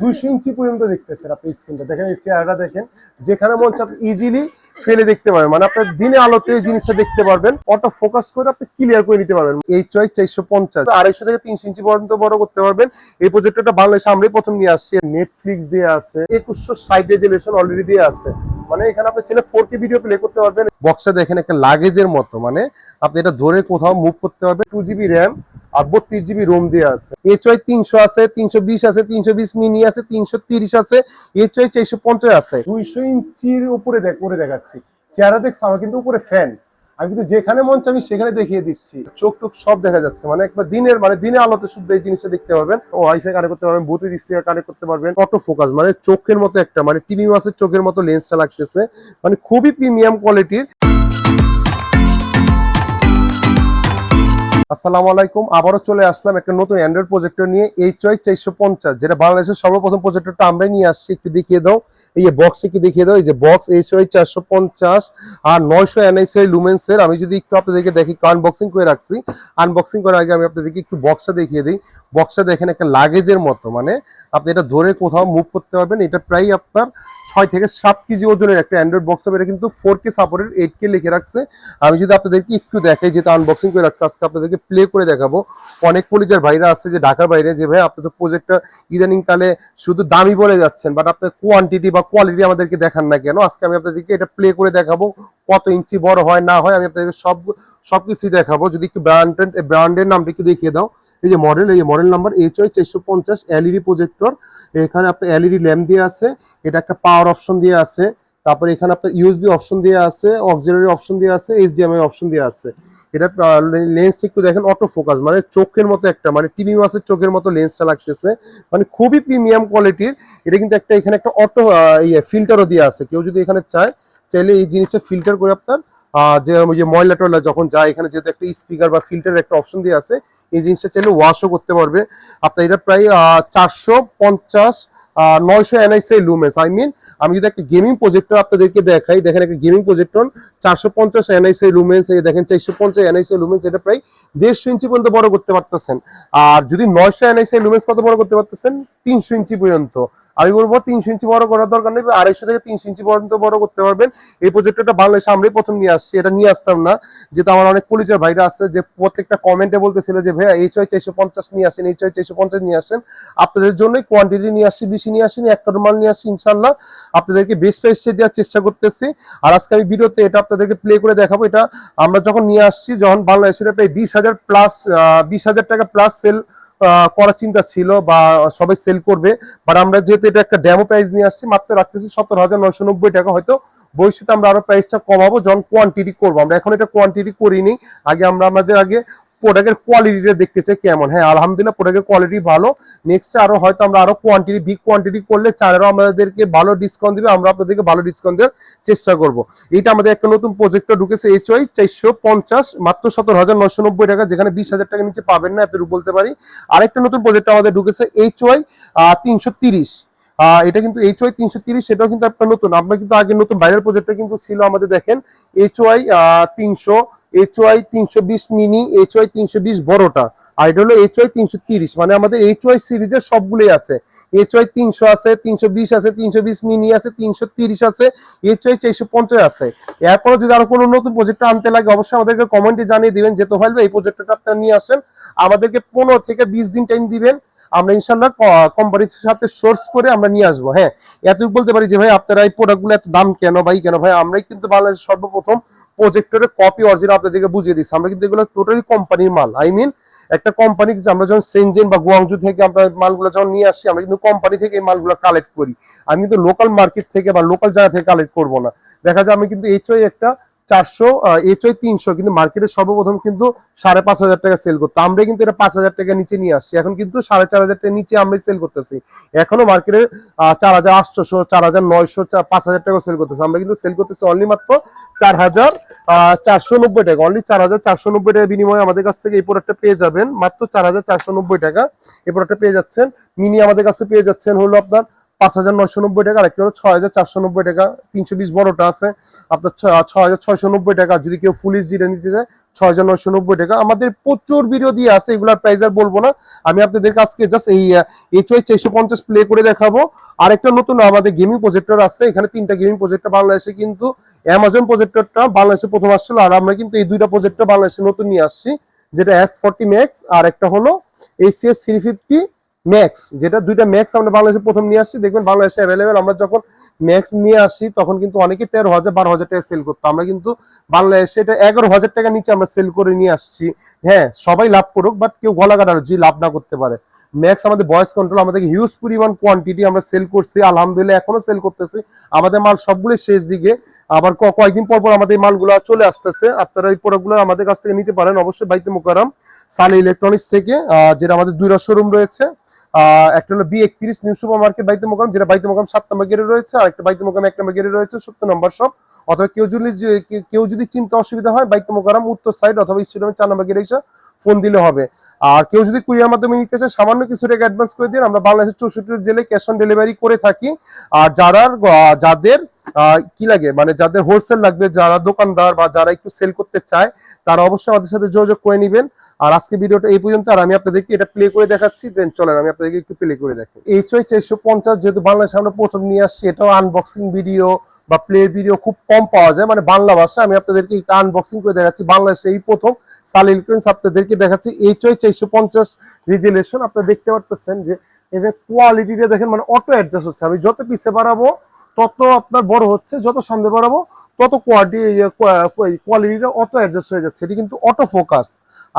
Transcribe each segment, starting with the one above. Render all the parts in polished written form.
200 ইঞ্চি পর্যন্ত দেখতেছেন আপনি স্ক্রিনটা দেখেন, এই চেহারাটা দেখেন, যেখানে মন চাপ ইজিলি ফেলে দেখতে পারবেন, মানে আপনার দিনে আলোতে এই জিনিসটা দেখতে পারবেন, অটো ফোকাস করে আপনি ক্লিয়ার করে নিতে পারবেন। এই চয়েস 450 250 থেকে 300 ইঞ্চি পর্যন্ত বড় করতে পারবেন। এই প্রজেক্টরটা বাংলাদেশে আমরাই প্রথম নিয়ে আসছি। নেটফ্লিক্স দিয়ে আছে, 2160 রেজুলেশন অলরেডি দিয়ে আছে, মানে এখানে আপনি ছেলে 4K ভিডিও প্লে করতে পারবেন। বক্সটা দেখেন একটা লাগেজের মতো, মানে আপনি এটা ধরে কোথাও মুভ করতে পারবেন। 2GB র্যাম আর 32GB রোম দিয়ে আছে। HY 300 আছে, 320 আছে, 320 মিনি আছে, 330 আছে, HY 450 আছে। 200 ইঞ্চির উপরে করে দেখাচ্ছি, চেহারা দেখছে আমার কিন্তু উপরে ফ্যান, আমি কিন্তু যেখানে মন চাই আমি সেখানে দেখিয়ে দিচ্ছি, চোখ টোক সব দেখা যাচ্ছে, মানে একবার দিনের মানে দিনে আলোতে শুদ্ধ এই জিনিসটা দেখতে পারবেন। ওয়াইফাই কানেক্ট করতে পারবেন, ব্লুটুথ স্পিকার কানেক্ট করতে পারবেন। অটো ফোকাস মানে চোখের মতো একটা, মানে টিভি মাছের চোখের মতো লেন্সটা লাগতেছে, মানে খুবই প্রিমিয়াম কোয়ালিটির। আসসালামু আলাইকুম, আবারও চলে আসলাম একটা নতুন অ্যান্ড্রয়েড প্রজেক্টর নিয়ে, HY 450, যেটা বাংলাদেশের সর্বপ্রথম প্রজেক্টরটা আমরাই নিয়ে আসছি। একটু দেখিয়ে দাও, এই যে বক্স একটু দেখিয়ে দাও, এই যে বক্স HY 450 আর 900 NICI লুমেন্সের। আমি যদি একটু আপনাদেরকে দেখি, আনবক্সিং করে রাখছি, আনবক্সিং করার আগে আমি আপনাদেরকে একটু বক্সটা দেখিয়ে দিই। বক্সটা দেখেন একটা লাগেজের মতো, মানে আপনি এটা ধরে কোথাও মুভ করতে পারবেন। এটা প্রায় আপনার 6 থেকে 7 কেজি ওজনের একটা অ্যান্ড্রয়েড বক্স হবে। এটা কিন্তু 4K সাপোর্টেড, 8K লিখে রাখছে। আমি যদি আপনাদেরকে একটু দেখাই, যেটা আনবক্সিং করে রাখছে, আজকে আপনাদেরকে প্লে করে দেখাবো। অনেক কলিজার ভাইরা আছে যে ঢাকার বাইরে, যে ভাই আপনি তো প্রজেক্টটা ইদানিং কালে শুধু দামি বলে যাচ্ছেন, বাট আপনার কোয়ান্টিটি বা কোয়ালিটি আমাদেরকে দেখান না কেন। আজকে আমি আপনাদেরকে এটা প্লে করে দেখাবো, কত ইঞ্চি বড় হয় না হয় আমি আপনাদেরকে সবকিছুই দেখাবো। যদি একটু ব্র্যান্ডের নামটা একটু দেখিয়ে দাও, এই যে model number HY 450 LED projector. এখানে আপনার এলইডি ল্যাম্প দিয়ে আছে, এটা একটা পাওয়ার অপশন দিয়ে আছে, তারপরে এখানে আপনার ইউএসবি অপশন দিয়ে আছে, অক্সিলারি অপশন দিয়ে আছে, HDMI অপশন দিয়ে আছে। এটা লেন্সটা একটু দেখেন, অটো ফোকাস মানে চোখের মতো একটা, মানে টিভি মাছের চোখের মতো লেন্সটা লাগতেছে, মানে খুবই প্রিমিয়াম কোয়ালিটির। এটা কিন্তু একটা এখানে একটা অটো ফিল্টারও দিয়ে আছে, কেউ যদি এখানে চাইলে এই জিনিসটা ফিল্টার করে আপনার যে ওই যে ময়লা টয়লা যখন যায়, এখানে যেহেতু একটা স্পিকার বা ফিল্টারের একটা অপশন দিয়ে আছে, এই জিনিসটা চাইলে ওয়াশও করতে পারবে আপনার। এটা প্রায় 450 900 NICI লুমেন্স, আমি যদি একটা গেমিং প্রজেক্টর আপনাদেরকে দেখাই, দেখেন একটা গেমিং প্রজেক্টর 450 NICI লুমেন্স, এই দেখেন 450 NICI লুমেন্স, এটা প্রায় 150 ইঞ্চি পর্যন্ত বড় করতে পারতেছেন। আর যদি 900 NICI লুমেন্স কত বড় করতে পারতেছেন, 300 ইঞ্চি পর্যন্ত। আমি বলবো 300 ইঞ্চি বড় করার দরকার নেই, 250 থেকে 300 ইঞ্চি পর্যন্ত বড় করতে পারবেন। এই প্রজেক্টরটা বাংলাদেশে আমরাই প্রথম নিয়ে আসছি, এটা নিয়ে আসতাম না, যেহেতু আমার অনেক কলিজার ভাইরা আছে যে প্রত্যেকটা কমেন্টে বলতেছিল যে ভাইয়া HY 450 নিয়ে আসেন, HY 450 নিয়ে আসেন। আপনাদের জন্যই কোয়ান্টিটি নিয়ে আসছি, বেশি নিয়ে আসিনি, এক কার্টন মাল নিয়ে আসছি। ইনশাল্লাহ আপনাদেরকে বেস্ট প্রাইসে দেওয়ার চেষ্টা করতেছি। আর আজকে আমি ভিডিওতে এটা আপনাদেরকে প্লে করে দেখাবো। এটা আমরা যখন নিয়ে আসছি, যখন বাংলাদেশের প্রায় 20,000 প্লাস 20,000 টাকা প্লাস সেল করার চিন্তা ছিল, বা সবাই সেল করবে, বাট আমরা যেহেতু এটা একটা ডেমো প্রাইস নিয়ে আসছি, মাত্র রাখতেছি 17,990 টাকা। হয়তো ভবিষ্যতে আমরা আরো প্রাইসটা কমাবো যখন কোয়ান্টিটি করবো। আমরা এখন এটা কোয়ান্টিটি করিনি, আমাদের আগে প্রোডাক্টের কোয়ালিটিটা দেখতে চাই কেমন। হ্যাঁ, আলহামদুলিল্লাহ প্রোডাক্টের কোয়ালিটি ভালো। নেক্সট আরো হয়তো আমরা আরো বিগ কোয়ান্টিটি করলে চারেরও আমাদেরকে ভালো ডিসকাউন্ট দিবে, আমরা আপনাদেরকে ভালো ডিসকাউন্ট দেওয়ার চেষ্টা করব। এটা আমাদের একটা নতুন প্রজেক্টর ঢুকেছে, HY 450, মাত্র 17,990 টাকা, যেখানে 20,000 টাকা নিচে পাবেন না, এতটুকু বলতে পারি। আরেকটা নতুন প্রজেক্টর আমাদের ঢুকেছে HY 330। এটা কিন্তু HY 330, সেটাও কিন্তু একটা নতুন। আমরা কিন্তু আগে নতুন ভাইরাল প্রজেক্টর কিন্তু ছিল আমাদের, দেখেন HY 300, HY 320 মিনি, HY 320 বড়টা, আর এটা হলো HY 330, মানে আমাদের HY সিরিজের সবগুলোই আছে। HY 300 আছে, 320 আছে, 320 মিনি আছে, 330 আছে, HY 450 আছে। এরপরে যদি আরো কোনো নতুন প্রজেক্টর আনতে লাগে, অবশ্যই আমাদেরকে কমেন্টে জানিয়ে দিবেন যে তোফাইল ভাই এই প্রজেক্টরটা আপনারা নিয়ে আসেন। আমাদেরকে 15 থেকে 20 দিন টাইম দিবেন, আমরা ইনশাল্লাহ কোম্পানির সাথে সোর্স করে আমরা নিয়ে আসবো। হ্যাঁ, এতটুকু বলতে পারি যে ভাই আপনারা এই প্রোডাক্টগুলো এত দাম কেন ভাই, আমরাই কিন্তু বাংলাদেশের সর্বপ্রথম প্রজেক্টরের কপি অরিজিনাল আপনাদেরকে বুঝিয়ে দিচ্ছি। আমরা কিন্তু এগুলো টোটালি কোম্পানির মাল, একটা কোম্পানি, আমরা যখন সেনজেন বা গুয়াংজু থেকে আমরা মালগুলো যখন নিয়ে আসছি, আমরা কিন্তু কোম্পানি থেকে এই মালগুলো কালেক্ট করি। আমি কিন্তু লোকাল মার্কেট থেকে বা লোকাল জায়গা থেকে কালেক্ট করবো না। দেখা যায় আমি কিন্তু HY একটা 400, HY 300 কিন্তু মার্কেটে সর্বপ্রথম কিন্তু 5,500 টাকা সেল করতো, আমরা কিন্তু এটা 5,000 টাকা নিচে নিয়ে আসছি। এখন কিন্তু 4,500 টাকা নিচে আমরা সেল করতেছি। এখনো মার্কেটে 4,800, 4,900, 5,000 টাকা সেল করতেছে। আমরা কিন্তু সেল করতেছি অনলি মাত্র 4,490 টাকা, অনলি 4,490 টাকা বিনিময়ে আমাদের কাছ থেকে এই প্রোডাক্টটা পেয়ে যাবেন মাত্র 4,490 টাকা। এই প্রোডাক্টটা পেয়ে যাচ্ছেন। মিনি আমাদের কাছে পেয়ে যাচ্ছেন হলো আপনার 5,990 টাকা, আর একটা হলো 6,490 টাকা। 320 বড়টা আছে আপনার 6,690 টাকা। যদি কেউ ফুল এইচডিটা নিতে চায় 6,990 টাকা। আমাদের প্রচুর ভিডিও দিয়ে আছে, এগুলার প্রাইস আর বলবো না। আমি আপনাদেরকে আজকে জাস্ট এই HY 450 প্লে করে দেখাবো। আর একটা নতুন আমাদের গেমিং প্রজেক্টর আছে, এখানে 3টা গেমিং প্রজেক্টর বাংলাদেশে, কিন্তু অ্যামাজন প্রজেক্টরটা বাংলাদেশে প্রথম আসছিল, আর আমরা কিন্তু এই 2টা প্রজেক্টর বাংলাদেশে নতুন নিয়ে আসছি, যেটা S40 Max আর একটা হলো ACS 350 ম্যাক্স, যেটা 2টা ম্যাক্স আমরা বাংলাদেশে প্রথম নিয়ে আসছি। দেখবেন বাংলাদেশে অ্যাভেলেবেল। আমরা যখন ম্যাক্স নিয়ে আসি তখন কিন্তু অনেকে 13,000 12,000 টাকা সেল করতো, আমরা কিন্তু বাংলাদেশে এটা 11,000 টাকা নিচে আমরা সেল করে নিয়ে আসছি। হ্যাঁ, সবাই লাভ করুক, বাট কেউ গলা কাটার যদি লাভ না করতে পারে। ম্যাক্স আমাদের ভয়েস কন্ট্রোল, আমাদের হিউজ পরিমাণ কোয়ান্টিটি আমরা সেল করছি, আলহামদুলিল্লাহ এখনো সেল করতেছি। আমাদের মাল সবগুলো শেষ দিকে, আবার কয়েকদিন পর পর আমাদের মালগুলো চলে আসতেছে। আপনারা এই প্রোডাক্টগুলো আমাদের কাছ থেকে নিতে পারেন অবশ্যই, বাইতে মোকাররম সালে ইলেকট্রনিক্স থেকে, যেটা আমাদের 2টা শোরুম রয়েছে। একটা হলো B31 নিউ সুপার মার্কেট বাইতে মোকাররম, যেটা বাইতে মোকাররম 7 নম্বর গেটে রয়েছে, আর একটা বাইতে মোকাররম 1 নম্বর গেটে রয়েছে 70 নম্বর শপ। অথবা কেউ যদি চিন্তা অসুবিধা হয়, বাইতে মোকাররম উত্তর সাইড অথবা স্টেডিয়ামের 4 নম্বর গেটে এসে ফোন দিলে হবে। আর কেউ যদি কুরিয়ার মাধ্যমে নিতে চায় সামান্য কিছু টাকা অ্যাডভান্স করে দিন, আমরা বাংলাদেশের 64 জেলায় ক্যাশ অন ডেলিভারি করে থাকি। আর যাদের কি লাগে, মানে যাদের হোলসেল লাগবে, যারা দোকানদার বা যারা একটু সেল করতে চায়, তারা অবশ্যই আমাদের সাথে যোগাযোগ করে নেবেন। আর আজকে ভিডিওটা এই পর্যন্ত, আর আমি আপনাদেরকে এটা প্লে করে দেখাচ্ছি। দেন চলেন আমি আপনাদেরকে একটু প্লে করে দেখাই। HY 450 যেহেতু বাংলাদেশে আমরা প্রথম নিয়ে আসছি, এটাও আনবক্সিং ভিডিও বা প্লে ভিডিও খুব কম পাওয়া যায়, মানে বাংলা ভাষা। আমি আপনাদেরকে একটা আনবক্সিং করে দেখাচ্ছি, বাংলাদেশে এই প্রথম সালে ইলেকট্রনিক্স আপনাদেরকে দেখাচ্ছি HY 450 রিজুলেশন। আপনারা দেখতে পাচ্ছেন যে এর কোয়ালিটিটা দেখেন, মানে অটো অ্যাডজাস্ট হচ্ছে। আমি যত পিছে বাড়াবো তত আপনার বড় হচ্ছে, যত সামনে বাড়াবো তত কোয়ালিটিটা অটো অ্যাডজাস্ট হয়ে যাচ্ছে। এটি কিন্তু অটো ফোকাস,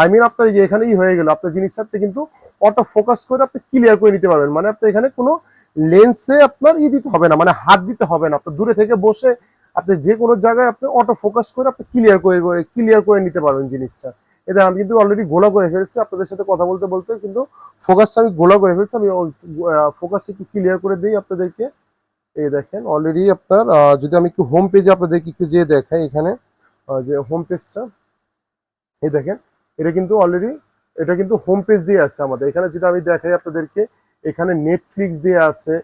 আই মিন আপনার এখানেই হয়ে গেল, আপনার জিনিসটাতে কিন্তু অটো ফোকাস করে আপনি ক্লিয়ার করে নিতে পারবেন। মানে আপনি এখানে কোনো লেন্সে আপনার দিতে হবে না, মানে হাত দিতে হবে না। আপনার দূরে থেকে বসে আপনি যে কোনো জায়গায় আপনি অটো ফোকাস করে আপনি ক্লিয়ার করে নিতে পারবেন জিনিসটা। এটা আমি কিন্তু অলরেডি গোলা করে ফেলছি, আপনাদের সাথে কথা বলতে বলতে কিন্তু ফোকাসটা আমি গোলা করে ফেলছি। আমি ফোকাসটা একটু ক্লিয়ার করে দিই আপনাদেরকে। এই দেখেন অলরেডি আপনার যদি আমি একটু হোম পেজে আপনাদেরকে একটু যেয়ে দেখাই, এখানে যে হোম পেজটা এই দেখেন, এটা কিন্তু অলরেডি এটা কিন্তু হোম পেজ দিয়ে আছে আমাদের। এখানে যেটা আমি দেখাই আপনাদেরকে, এখানে নেটফ্লিক্স দিয়ে আছে,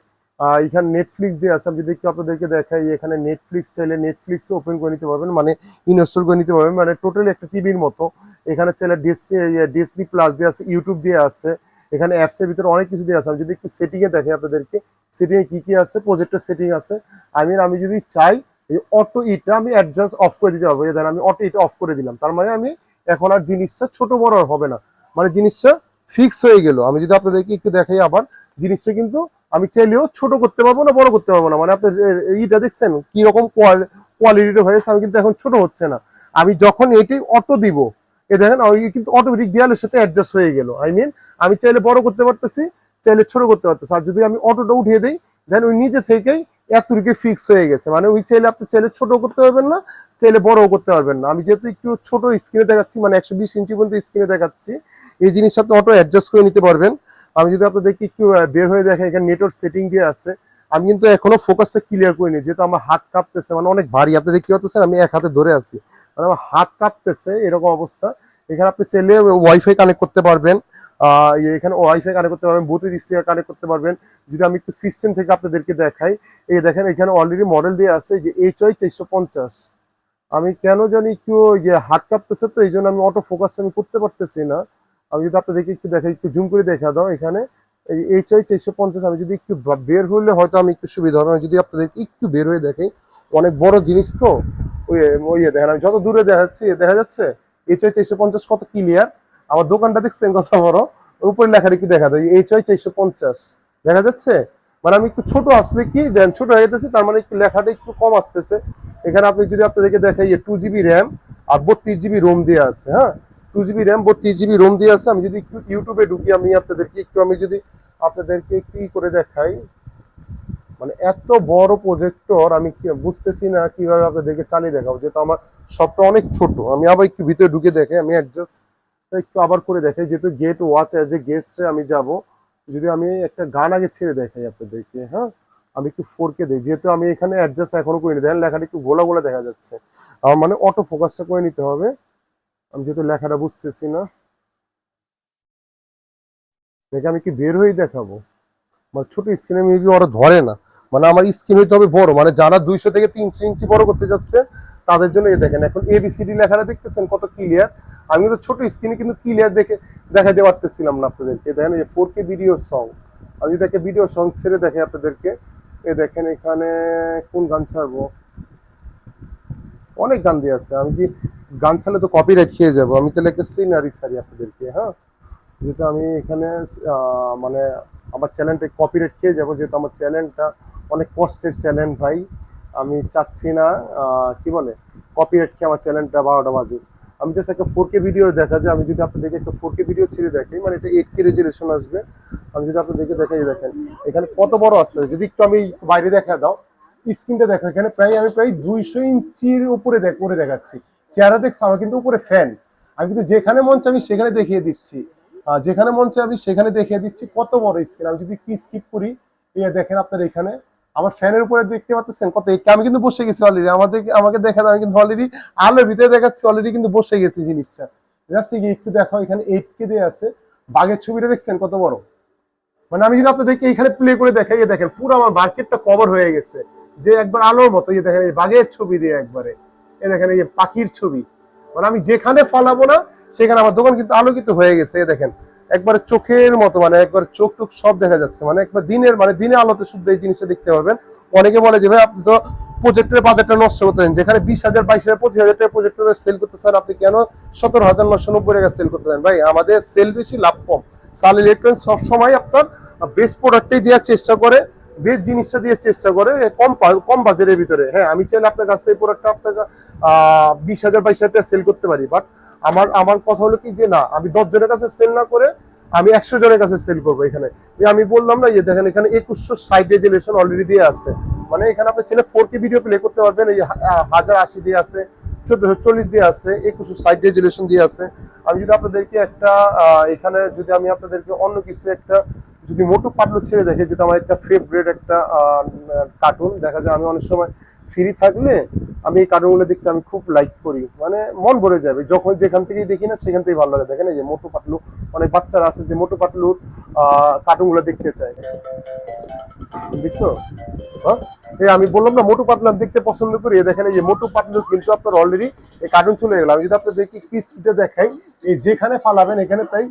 এখানে নেটফ্লিক্স দিয়ে আছে। আমি যদি একটু আপনাদেরকে দেখাই, এখানে নেটফ্লিক্স চাইলে নেটফ্লিক্স ওপেন করে নিতে পারবেন, মানে ইনস্টল করে নিতে পারবেন, মানে টোটালি একটা টিভির মতো। এখানে চাইলে ডিসনি প্লাস দিয়ে আছে, ইউটিউব দিয়ে আছে, এখানে অ্যাপস এর ভিতরে অনেক কিছু দিয়ে আছে। আমি যদি একটু সেটিং এ দেখাই আপনাদেরকে, সেটিং এ কি কি আছে, প্রজেক্টর সেটিং আছে। আমি যদি চাই এই অটো ইটা আমি অ্যাডজাস্ট অফ করে দিতে পারবো। ধরেন আমি অটো ইটা অফ করে দিলাম, তার মানে আমি এখন আর জিনিসটা ছোট বড় আর হবে না, মানে জিনিসটা ফিক্স হয়ে গেল। আমি যদি আপনাদেরকে একটু দেখাই আবার, জিনিসটা কিন্তু আমি চাইলেও ছোট করতে পারবো না, বড় করতে পারবো না। মানে আপনার এইটা দেখছেন কি রকম কোয়ালিটিটা হয়েছে, আমি কিন্তু এখন ছোট হচ্ছে না। আমি যখন এটাই অটো দিব, এ দেখেন কিন্তু অটোমেটিক দেয়ালের সাথে অ্যাডজাস্ট হয়ে গেল। আই মিন আমি চাইলে বড় করতে পারতেছি, চাইলে ছোট করতে পারতেছি। আর যদি আমি অটোটা উঠিয়ে দিই, দেন ওই নিজে থেকেই এতটুকু ফিক্স হয়ে গেছে। মানে ওই চাইলে আপনি চাইলে ছোট করতে পারবেন না, চাইলে বড়ও করতে পারবেন না। আমি যেহেতু একটু ছোট স্ক্রিনে দেখাচ্ছি, মানে 120 ইঞ্চি পর্যন্ত স্ক্রিনে দেখাচ্ছি, এই জিনিসটা আপনি অটো অ্যাডজাস্ট করে নিতে পারবেন। আমি যদি আপনাদেরকে একটু বের হয়ে দেখে, এখানে নেটওয়ার্ক সেটিং দিয়ে আছে। আমি কিন্তু এখনো ফোকাসটা ক্লিয়ার করিনি, যেহেতু আমার হাত কাঁপতেছে, মানে অনেক ভারী। আপনি দেখতে পাচ্ছেন আমি এক হাতে ধরে আছি, মানে আমার হাত কাঁপতেছে এরকম অবস্থা। এখানে আপনি চাইলে ওয়াইফাই কানেক্ট করতে পারবেন, এখানে ওয়াইফাই কানেক্ট করতে পারবেন, ব্লুটুথ স্পিকার কানেক্ট করতে পারবেন। যদি আমি একটু সিস্টেম থেকে আপনাদেরকে দেখাই, এই দেখেন এখানে অলরেডি মডেল দিয়ে আছে যে HY 450। আমি কেন জানি একটু হাত কাঁপতেছে, তো এই জন্য আমি অটো ফোকাসটা আমি করতে পারতেছি না। আমি যদি আপনাদেরকে একটু দেখাই, একটু জুম করে দেখা দাও, এখানে এই HY 450। আমি যদি একটু বের হলে হয়তো আমি একটু সুবিধা হবে। আমি যদি আপনাদেরকে একটু বের হয়ে দেখাই, অনেক বড় জিনিস তো, ওই দেখেন আমি যত দূরে দেখাচ্ছি দেখা যাচ্ছে HY 450 কত ক্লিয়ার। আমার দোকানটা দেখছেন কত বড়, উপরে লেখাটা কি দেখা যায় HY 450 দেখা যাচ্ছে। মানে আমি একটু ছোট আসলে কি দেন ছোট হয়ে যেতেছে, তার মানে একটু লেখাটা একটু কম আসতেছে। এখানে আপনি যদি আপনাদেরকে দেখাই 2GB র্যাম আর 32GB রোম দিয়ে আছে। হ্যাঁ, 2GB র্যাম 32GB রোম দিয়ে আছে। আমি যদি একটু ইউটিউবে ঢুকি, আমি যদি আপনাদেরকে কি করে দেখাই, মানে এত বড় প্রজেক্টর আমি বুঝতেছি না কিভাবে আপনাদেরকে চালিয়ে দেখাবো, যেহেতু আমার সবটা অনেক ছোট। আমি আবার একটু ভিতরে ঢুকে দেখে আমি অ্যাডজাস্ট একটু আবার করে দেখাই, যেহেতু গেট ওয়াচ অ্যাজ এ গেস্টে আমি যাব। যদি আমি একটা গান আগে ছেড়ে দেখাই আপনাদেরকে, হ্যাঁ আমি একটু 4K দিই, যেহেতু আমি এখানে অ্যাডজাস্ট এখনো করিনি। দেখেন লেখাটা একটু গোলা গোলা দেখা যাচ্ছে, আমার মানে অটো ফোকাসটা করে নিতে হবে। আমি যেহেতু লেখাটা বুঝতেছি না, দেখে আমি কি বের হয়েই দেখাবো। মানে ছোট স্ক্রিনে মেবি ওরা ধরে না, মানে আমার স্ক্রিন হইতে হবে বড়, মানে যারা 200 থেকে 300 ইঞ্চি বড় করতে যাচ্ছে তাদের জন্য এই দেখেন এখন ABCD লেখাটা দেখতেছেন কত ক্লিয়ার। আমি তো ছোট স্ক্রিনে কিন্তু ক্লিয়ার দেখাতে পারতেছিলাম না আপনাদেরকে। দেখেন এই 4K ভিডিও সং, আমি যদি একটা ভিডিও সং ছেড়ে দেখে আপনাদেরকে, এই দেখেন এখানে কোন গান ছাড়বো, অনেক গান দিয়ে আছে। আমি কি গান ছাড়লে তো কপিরাইট খেয়ে যাবো, আমি তাহলে একটা সিনারি ছাড়ি আপনাদেরকে। হ্যাঁ, যেহেতু আমি এখানে মানে আমার চ্যানেলটা কপিরাইট খেয়ে যাবো, যেহেতু আমার চ্যানেলটা অনেক কষ্টের চ্যানেল ভাই, আমি চাচ্ছি না কি বলে কপিরাইট খেয়ে আমার চ্যানেলটা 12টা বাজে। আমি জাস্ট একটা 4K ভিডিও দেখা যায়, আমি যদি আপনাদেরকে একটা 4K ভিডিও ছেড়ে দেখি, মানে এটা 8K রেজুলেশন আসবে। আমি যদি আপনাদেরকে দেখাই, দেখেন এখানে কত বড় আসতে হবে, যদি একটু আমি বাইরে দেখা দাও স্ক্রিনটা দেখো, এখানে আমি প্রায় 200 ইঞ্চির উপরে করে দেখাচ্ছি। চেহারা দেখছো আমার কিন্তু উপরে ফ্যান, আমি কিন্তু যেখানে মন চাই আমি সেখানে দেখিয়ে দিচ্ছি, যেখানে মন চাই আমি সেখানে দেখিয়ে দিচ্ছি কত বড় স্ক্রিন। আমি যদি কি স্কিপ করি, দেখেন আপনার এখানে আমার ফ্যানের উপরে দেখতে পাচ্ছেন কত, আমি কিন্তু বসে গেছি অলরেডি, আমাকে দেখা আমি কিন্তু অলরেডি আলোর ভিতরে দেখাচ্ছি, অলরেডি কিন্তু বসে গেছি জিনিসটা। যাচ্ছে কি একটু দেখো, এখানে 8K দিয়ে আছে, বাঘের ছবিটা দেখছেন কত বড়, মানে আমি যদি আপনাদেরকে এখানে প্লে করে দেখাই, দেখেন পুরো আমার মার্কেটটা কভার হয়ে গেছে, যে একবার আলোর মতো। এই দেখেন এই বাঘের ছবি দিয়ে একবারে, এই দেখেন এই পাখির ছবি, মানে আমি যেখানে ফলাবো না সেখানে আমার দোকান কিন্তু আলোকিত হয়ে গেছে। এই দেখেন একবারে চোখের মতো, মানে একবার চোখ টোক সব দেখা যাচ্ছে, মানে একবার দিনের আলোতে শুদ্ধ এই জিনিসটা দেখতে পাবেন। অনেকে বলে যে ভাই আপনি তো প্রজেক্টের বাজেটটা নষ্ট করতেছেন, যেখানে 20,000 22,000 25,000 টাকা প্রজেক্টর সেল করতে স্যার, আপনি কেন 17,990 টাকা সেল করতে দেন? ভাই আমাদের সেল বেশি, লাভ কম। সাল ইলেকট্রনিক্স সবসময় আপনার বেস্ট প্রোডাক্টটাই দেওয়ার চেষ্টা করে, বেস্ট জিনিসটা দিয়ে চেষ্টা করে কম বাজারের ভিতরে। হ্যাঁ, আমি চাইলে আপনার কাছে এই প্রোডাক্টটা আপনাকে 20,000 22,000 টাকা সেল করতে পারি, বাট আমার কথা হলো কি যে না, আমি 10 জনের কাছে সেল না করে আমি 100 জনের কাছে সেল করবো। এখানে আমি বললাম না, দেখেন এখানে 2160 রেজুলেশন অলরেডি দিয়ে আছে, মানে এখানে আপনি ছেলে 4K ভিডিও প্লে করতে পারবেন। এই 1080 দিয়ে আছে, 1440 দিয়ে আছে, 2160 রেজুলেশন দিয়ে আছে। আমি যদি আপনাদেরকে একটা এখানে যদি আমি আপনাদেরকে অন্য কিছু একটা যদি মোটু পাতলু ছেড়ে দেখে, যেটা আমার একটা ফেভারিট একটা কার্টুন, দেখা যায় আমি অনেক সময় ফ্রি থাকলে আমি এই কার্টুনগুলো দেখতে আমি খুব লাইক করি, মানে মন ভরে যাবে যখন যেখান থেকেই দেখি না সেখান থেকেই ভালো লাগে। দেখেন এই যে মোটু পাতলু, অনেক বাচ্চারা আছে যে মোটু পাতলুর কার্টুনগুলো দেখতে চায়, দেখছো? হ্যাঁ, আমি বললাম না মোটু পাতলু আমি দেখতে পছন্দ করি। দেখেন এই যে মোটু পাতলু কিন্তু আপনার অলরেডি এই কার্টুন চলে গেল। আমি যদি আপনাদেরকে কিস্তিতে দেখাই, এই যেখানে ফালাবেন এখানে প্রায়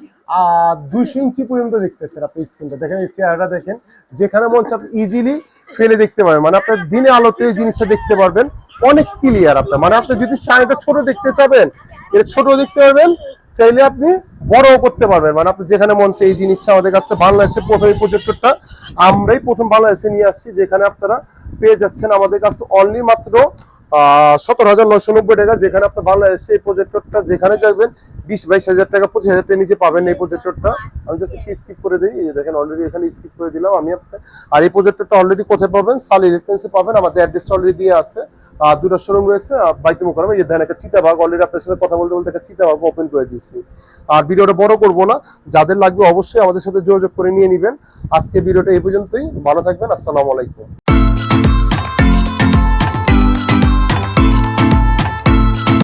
200 ইঞ্চি পর্যন্ত দেখতেছেন আপনি স্ক্রিনটা। দেখেন এই চেহারাটা দেখেন, যেখানে মন চাপ ইজিলি ফেলে দেখতে পারবেন, মানে আপনার দিনে আলোতে এই জিনিসটা দেখতে পারবেন অনেক ক্লিয়ার। আপনার মানে আপনি যদি চান এটা ছোট দেখতে চাবেন, এটা ছোট দেখতে পারবেন, চাইলে আপনি বড়ও করতে পারবেন, মানে আপনি যেখানে মন চাই। এই জিনিসটা আমাদের কাছে বাংলাদেশে প্রথম প্রজেক্টরটা আমরাই প্রথম বাংলাদেশে নিয়ে আসছি, যেখানে আপনারা পেয়ে যাচ্ছেন আমাদের কাছে অনলি মাত্র 17,990 টাকা, যেখানে আপনার বাংলাদেশে এই প্রজেক্টরটা যেখানে যাবেন 20-22,000 টাকা 25,000 টাকা নিচে পাবেন এই প্রজেক্টরটা। আমি জাস্ট স্কিপ করে দিই, এই দেখেন অলরেডি এখানে স্কিপ করে দিলাম আমি আপনাকে। আর এই প্রজেক্টরটা অলরেডি কোথায় পাবেন? সাল ইলেকট্রনিক্সে পাবেন, আমাদের অ্যাড্রেসটা অলরেডি দিয়ে আছে। দুটো শোরুম রয়েছে, বাইতুল মোকাররম। এই দেখেন একটা চিতাবাঘ, অলরেডি আপনার সাথে কথা বলতে বলতে একটা চিতাবাঘ ওপেন করে দিচ্ছি। আর ভিডিওটা বড় করবো না, যাদের লাগবে অবশ্যই আমাদের সাথে যোগাযোগ করে নিয়ে নেবেন। আজকে ভিডিওটা এই পর্যন্তই, ভালো থাকবেন, আসসালামু আলাইকুম।